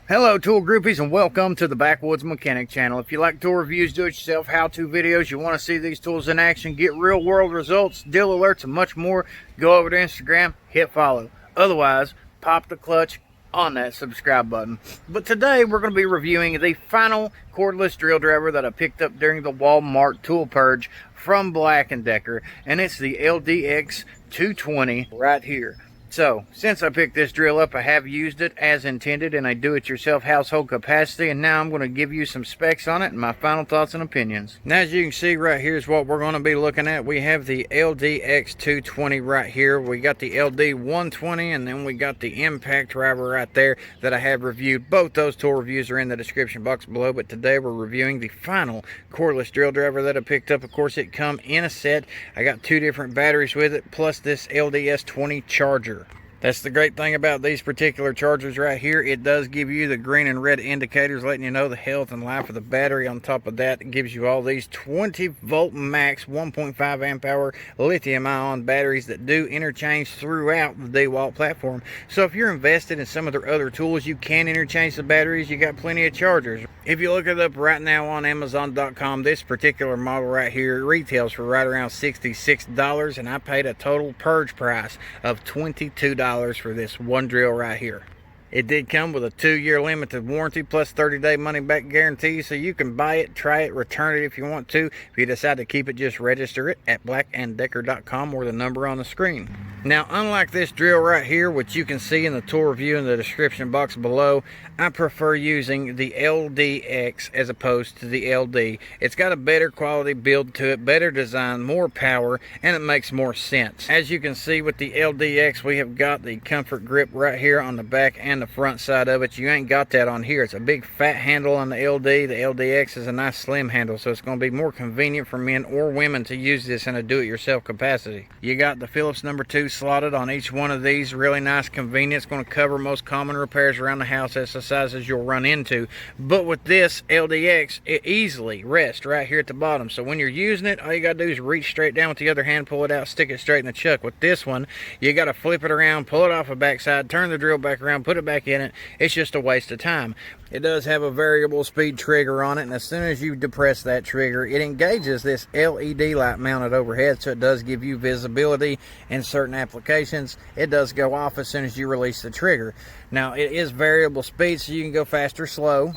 Hello tool groupies and welcome to the Backwoods Mechanic channel. If you like tool reviews, do-it-yourself, how-to videos, you want to see these tools in action, get real-world results, deal alerts, and much more, go over to Instagram, hit follow. Otherwise, pop the clutch on that subscribe button. But today we're going to be reviewing the final cordless drill driver that I picked up during the Wal-Mart tool purge from Black & Decker, and it's the LDS20 right here. So, since I picked this drill up, I have used it as intended in a do-it-yourself household capacity, and now I'm going to give you some specs on it and my final thoughts and opinions. Now, as you can see right here is what we're going to be looking at. We have the LDX220 right here. We got the LD120, and then we got the impact driver right there that I have reviewed. Both those tool reviews are in the description box below, but today we're reviewing the final cordless drill driver that I picked up. Of course, it come in a set. I got two different batteries with it, plus this LDS20 Charger. That's the great thing about these particular chargers right here. It does give you the green and red indicators letting you know the health and life of the battery. On top of that, it gives you all these 20 Volt Max 1.5 amp hour lithium ion batteries that do interchange throughout the Dewalt platform. So if you're invested in some of their other tools, you can interchange the batteries. You got plenty of chargers. If you look it up right now on Amazon.com, this particular model right here retails for right around $66, and I paid a total purge price of $22 for this one drill right here. It did come with a 2-year limited warranty plus 30-day money-back guarantee, so you can buy it, try it, return it if you want to. If you decide to keep it, just register it at blackanddecker.com or the number on the screen. Now, unlike this drill right here, which you can see in the tool review in the description box below, I prefer using the LDX as opposed to the LD. It's got a better quality build to it, better design, more power, and it makes more sense. As you can see with the LDX, we have got the comfort grip right here on the back and the front side of it. You ain't got that on here. It's a big fat handle on the LD. The LDX is a nice slim handle, so it's going to be more convenient for men or women to use this in a do-it-yourself capacity. You got the Phillips number 2 slotted on each one of these. Really nice, convenient. It's going to cover most common repairs around the house. That's the sizes you'll run into. But with this LDX, it easily rests right here at the bottom. So when you're using it, all you got to do is reach straight down with the other hand, pull it out, stick it straight in the chuck. With this one, you got to flip it around, pull it off the backside, turn the drill back around, put it back in it. It's just a waste of time. It does have a variable speed trigger on it, and as soon as you depress that trigger, it engages this LED light mounted overhead, so it does give you visibility in certain applications. It does go off as soon as you release the trigger. Now, it is variable speed, so you can go fast or slow.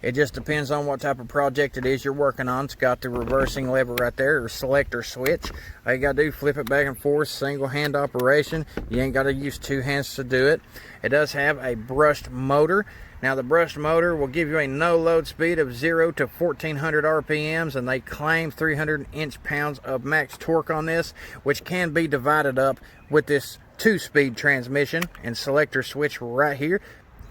It just depends on what type of project it is you're working on. It's got the reversing lever right there, or selector switch. All you got to do, flip it back and forth, single hand operation. You ain't got to use two hands to do it. It does have a brushed motor. Now, the brushed motor will give you a no load speed of 0 to 1400 RPMs, and they claim 300 inch-pounds of max torque on this, which can be divided up with this 2-speed transmission and selector switch right here.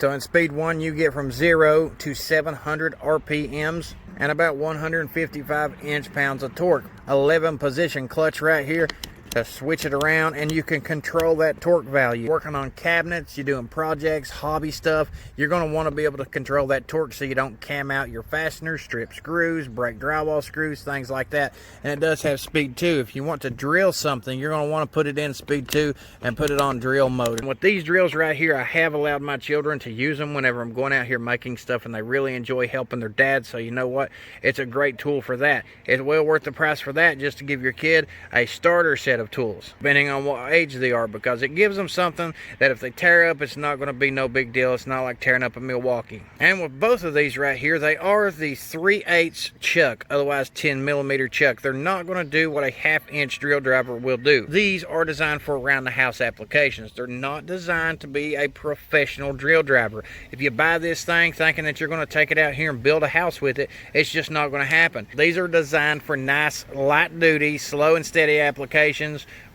So in speed 1, you get from 0 to 700 RPMs and about 155 inch-pounds of torque. 11 position clutch right here to switch it around, and you can control that torque value. Working on cabinets, you're doing projects, hobby stuff, you're going to want to be able to control that torque so you don't cam out your fasteners, strip screws, break drywall screws, things like that. And it does have speed 2. If you want to drill something, you're going to want to put it in speed 2 and put it on drill mode. And with these drills right here, I have allowed my children to use them whenever I'm going out here making stuff, and they really enjoy helping their dad. So you know what? It's a great tool for that. It's well worth the price for that, just to give your kid a starter set of tools, depending on what age they are, because it gives them something that if they tear up, it's not going to be no big deal. It's not like tearing up a Milwaukee. And with both of these right here, they are the 3/8 chuck, otherwise 10mm chuck. They're not going to do what a 1/2 inch drill driver will do. These are designed for around the house applications. They're not designed to be a professional drill driver. If you buy this thing thinking that you're going to take it out here and build a house with it, it's just not going to happen. These are designed for nice light duty, slow and steady applications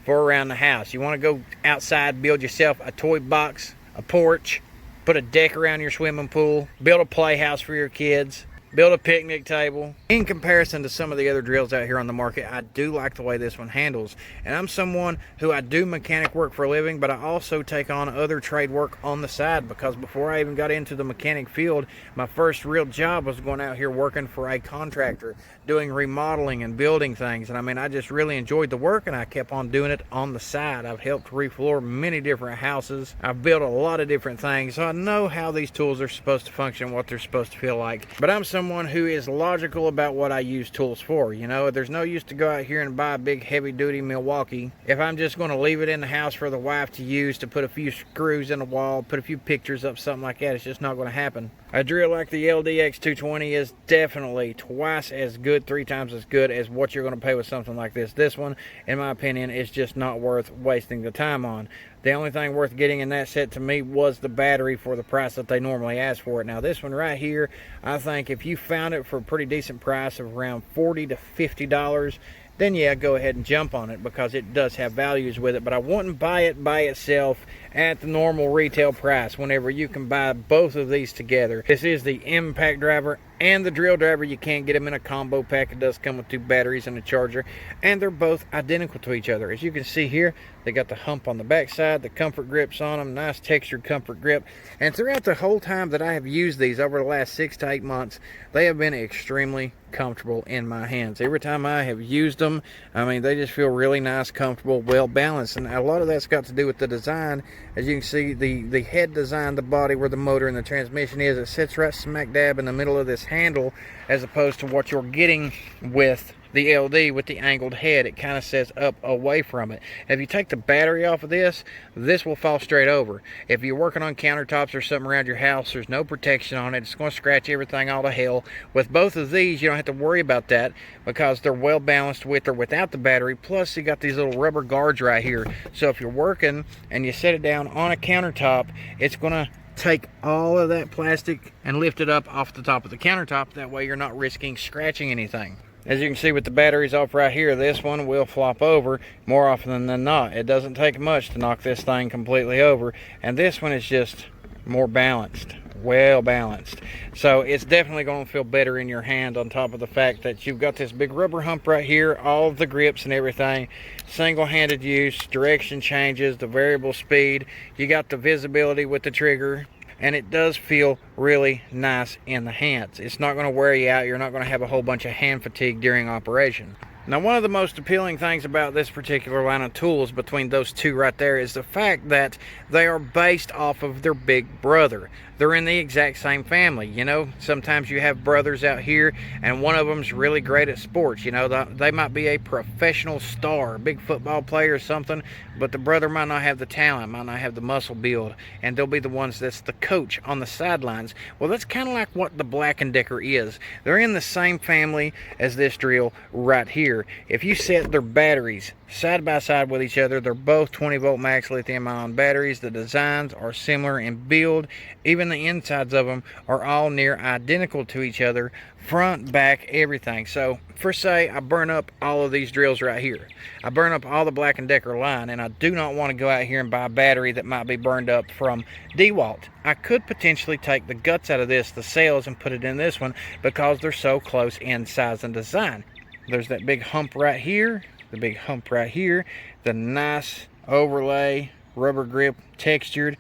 for around the house. You want to go outside, build yourself a toy box, a porch, put a deck around your swimming pool, build a playhouse for your kids. build a picnic table. In comparison to some of the other drills out here on the market, I do like the way this one handles. And I'm someone who I do mechanic work for a living, but I also take on other trade work on the side, because before I even got into the mechanic field, my first real job was going out here working for a contractor, doing remodeling and building things. And I mean, I just really enjoyed the work, and I kept on doing it on the side. I've helped refloor many different houses. I've built a lot of different things, so I know how these tools are supposed to function, what they're supposed to feel like. But I'm someone who is logical about what I use tools for. You know, there's no use to go out here and buy a big heavy duty Milwaukee if I'm just going to leave it in the house for the wife to use, to put a few screws in the wall, put a few pictures up, something like that. It's just not going to happen. A drill like the LDX20 is definitely twice as good, 3 times as good as what you're going to pay with something like this. This one, in my opinion, is just not worth wasting the time on. The only thing worth getting in that set to me was the battery for the price that they normally ask for it. Now this one right here, I think if you found it for a pretty decent price of around $40 to $50, then yeah, go ahead and jump on it, because it does have values with it. But I wouldn't buy it by itself at the normal retail price whenever you can buy both of these together. This is the impact driver and the drill driver. You can't get them in a combo pack. It does come with 2 batteries and a charger, and they're both identical to each other. As you can see here, they got the hump on the back side, the comfort grips on them, nice textured comfort grip. And throughout the whole time that I have used these over the last 6 to 8 months, they have been extremely comfortable in my hands. Every time I have used them, I mean, they just feel really nice, comfortable, well balanced. And a lot of that's got to do with the design. As you can see, the head design, the body where the motor and the transmission is, it sits right smack dab in the middle of this handle, as opposed to what you're getting with the LD with the angled head. It kind of sets up away from it. If you take the battery off of this, this will fall straight over. If you're working on countertops or something around your house, there's no protection on it. It's going to scratch everything all to hell. With both of these, you don't have to worry about that, because they're well balanced with or without the battery. Plus, you got these little rubber guards right here. So if you're working and you set it down on a countertop, it's going to take all of that plastic and lift it up off the top of the countertop. That way you're not risking scratching anything. As you can see with the batteries off right here, this one will flop over more often than not. It doesn't take much to knock this thing completely over, and this one is just more balanced, well balanced. So it's definitely going to feel better in your hand, on top of the fact that you've got this big rubber hump right here, all of the grips and everything, single-handed use, direction changes, the variable speed, you got the visibility with the trigger, and it does feel really nice in the hands. It's not going to wear you out. You're not going to have a whole bunch of hand fatigue during operation. Now, one of the most appealing things about this particular line of tools, between those two right there, is the fact that they are based off of their big brother. They're in the exact same family. You know, sometimes you have brothers out here and one of them's really great at sports. You know, they might be a professional star, a big football player or something, but the brother might not have the talent, might not have the muscle build, and they'll be the ones that's the coach on the sidelines. Well, that's kind of like what the Black & Decker is. They're in the same family as this drill right here. If you set their batteries side by side with each other, they're both 20 Volt Max Lithium Ion batteries. The designs are similar in build. Even the insides of them are all near identical to each other, front, back, everything. So for say I burn up all of these drills right here, I burn up all the Black & Decker line, and I do not want to go out here and buy a battery that might be burned up from Dewalt. I could potentially take the guts out of this, the cells, and put it in this one, because they're so close in size and design. There's that big hump right here, the big hump right here, the nice overlay rubber grip, textured.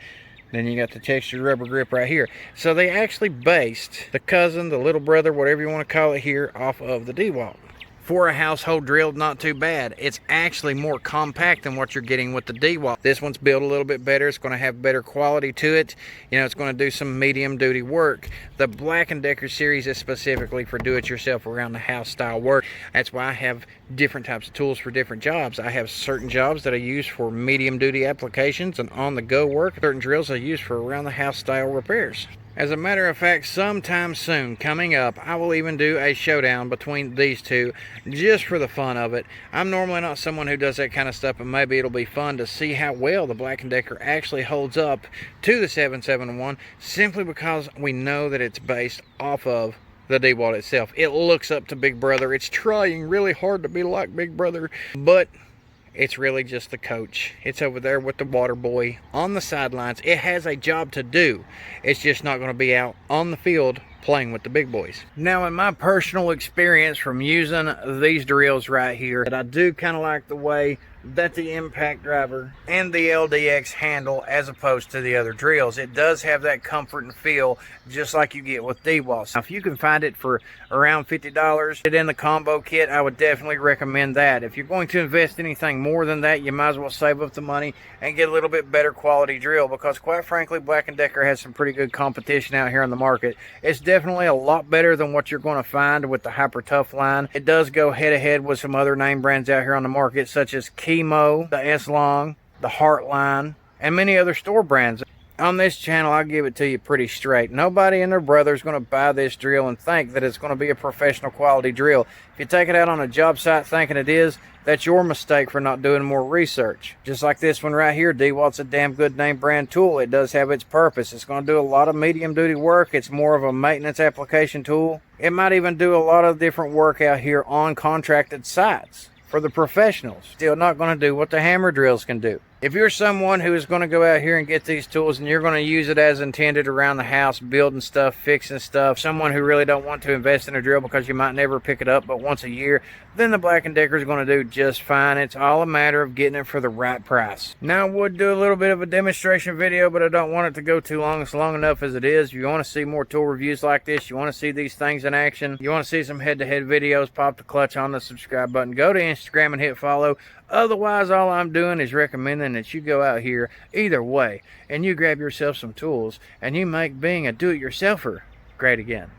Then you got the textured rubber grip right here. So they actually based the cousin, the little brother, whatever you want to call it here, off of the Dewalt. For a household drill, not too bad. It's actually more compact than what you're getting with the Dewalt. This one's built a little bit better. It's going to have better quality to it. You know, it's going to do some medium duty work. The Black & Decker series is specifically for do-it-yourself around the house style work. That's why I have different types of tools for different jobs. I have certain jobs that I use for medium duty applications and on the go work. Certain drills I use for around the house style repairs. As a matter of fact, sometime soon, coming up, I will even do a showdown between these two, just for the fun of it. I'm normally not someone who does that kind of stuff, but maybe it'll be fun to see how well the Black & Decker actually holds up to the 771, simply because we know that it's based off of the Dewalt itself. It looks up to Big Brother. It's trying really hard to be like Big Brother, but It's really just the coach. It's over there with the water boy on the sidelines. It has a job to do. It's just not going to be out on the field playing with the big boys. Now, in my personal experience from using these drills right here, I do kind of like the way that the impact driver and the LDX handle as opposed to the other drills. It does have that comfort and feel just like you get with Dewalt. Now, if you can find it for around $50 in the combo kit, I would definitely recommend that. If you're going to invest anything more than that, you might as well save up the money and get a little bit better quality drill, because quite frankly, Black & Decker has some pretty good competition out here in the market. It's definitely a lot better than what you're going to find with the Hyper Tough line. It does go head to head with some other name brands out here on the market, such as Chemo, the S-Long, the Heartline, and many other store brands. On this channel, I'll give it to you pretty straight. Nobody and their brother is going to buy this drill and think that it's going to be a professional quality drill. If you take it out on a job site thinking it is, that's your mistake for not doing more research. Just like this one right here, Dewalt's a damn good name brand tool. It does have its purpose. It's going to do a lot of medium duty work. It's more of a maintenance application tool. It might even do a lot of different work out here on contracted sites for the professionals. Still not going to do what the hammer drills can do. If you're someone who is going to go out here and get these tools and you're going to use it as intended around the house, building stuff, fixing stuff, someone who really don't want to invest in a drill because you might never pick it up but once a year, then the Black & Decker is going to do just fine. It's all a matter of getting it for the right price. Now, I would do a little bit of a demonstration video, but I don't want it to go too long. It's long enough as it is. If you want to see more tool reviews like this, you want to see these things in action, you want to see some head-to-head videos, pop the clutch on the subscribe button, go to Instagram and hit follow. Otherwise, all I'm doing is recommending that you go out here either way and you grab yourself some tools and you make being a do-it-yourselfer great again.